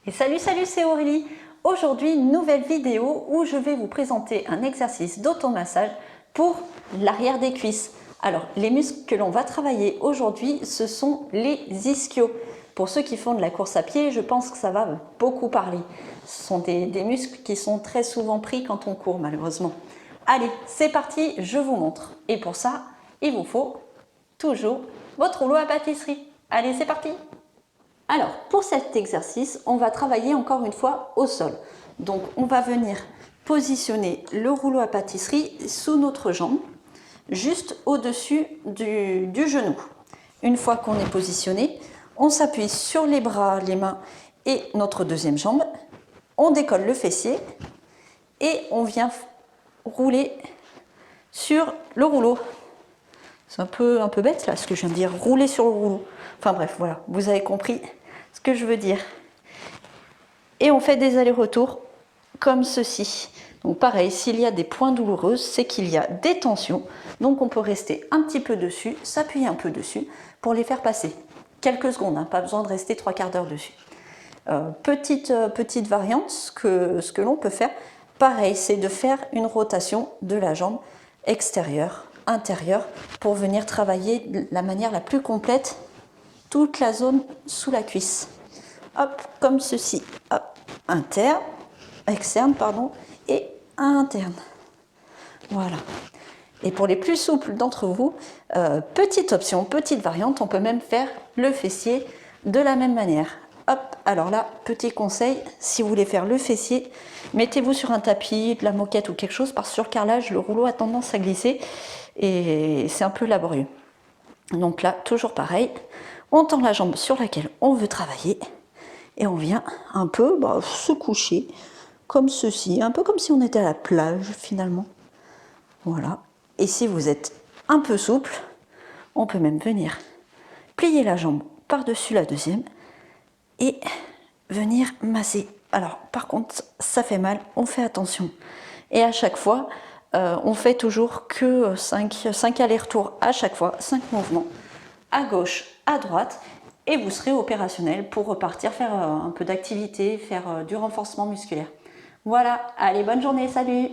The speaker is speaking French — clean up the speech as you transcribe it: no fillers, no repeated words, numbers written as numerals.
Et salut, c'est Aurélie. Aujourd'hui, nouvelle vidéo où je vais vous présenter un exercice d'automassage pour l'arrière des cuisses. Alors, les muscles que l'on va travailler aujourd'hui, ce sont les ischios. Pour ceux qui font de la course à pied, je pense que ça va beaucoup parler. Ce sont des muscles qui sont très souvent pris quand on court, malheureusement. Allez, c'est parti, je vous montre. Et pour ça, il vous faut toujours votre rouleau à pâtisserie. Allez, c'est parti! Alors, pour cet exercice, on va travailler encore une fois au sol. Donc, on va venir positionner le rouleau à pâtisserie sous notre jambe, juste au-dessus du genou. Une fois qu'on est positionné, on s'appuie sur les bras, les mains et notre deuxième jambe. On décolle le fessier et on vient rouler sur le rouleau. C'est un peu bête là ce que je viens de dire, rouler sur le rouleau. Enfin bref, voilà, vous avez compris ce que je veux dire. Et on fait des allers-retours comme ceci. Donc pareil, s'il y a des points douloureux, c'est qu'il y a des tensions. Donc on peut rester un petit peu dessus, s'appuyer un peu dessus pour les faire passer. Quelques secondes, hein, pas besoin de rester 3/4 d'heure dessus. Petite variante, ce que l'on peut faire, pareil, c'est de faire une rotation de la jambe extérieure, intérieure, pour venir travailler de la manière la plus complète toute la zone sous la cuisse. Hop, comme ceci. Hop, externe, pardon, et interne. Voilà. Et pour les plus souples d'entre vous, petite option, petite variante, on peut même faire le fessier de la même manière. Hop, alors là, petit conseil, si vous voulez faire le fessier, mettez-vous sur un tapis, de la moquette ou quelque chose, parce que sur le carrelage, le rouleau a tendance à glisser et c'est un peu laborieux. Donc là, toujours pareil, on tend la jambe sur laquelle on veut travailler et on vient un peu se coucher comme ceci, un peu comme si on était à la plage finalement. Voilà. Et si vous êtes un peu souple, on peut même venir plier la jambe par-dessus la deuxième et venir masser. Alors par contre, ça fait mal, on fait attention. Et à chaque fois, on fait toujours que 5 allers-retours à chaque fois, 5 mouvements, à gauche, à droite, et vous serez opérationnel pour repartir faire un peu d'activité, faire du renforcement musculaire. Voilà, allez, bonne journée, salut!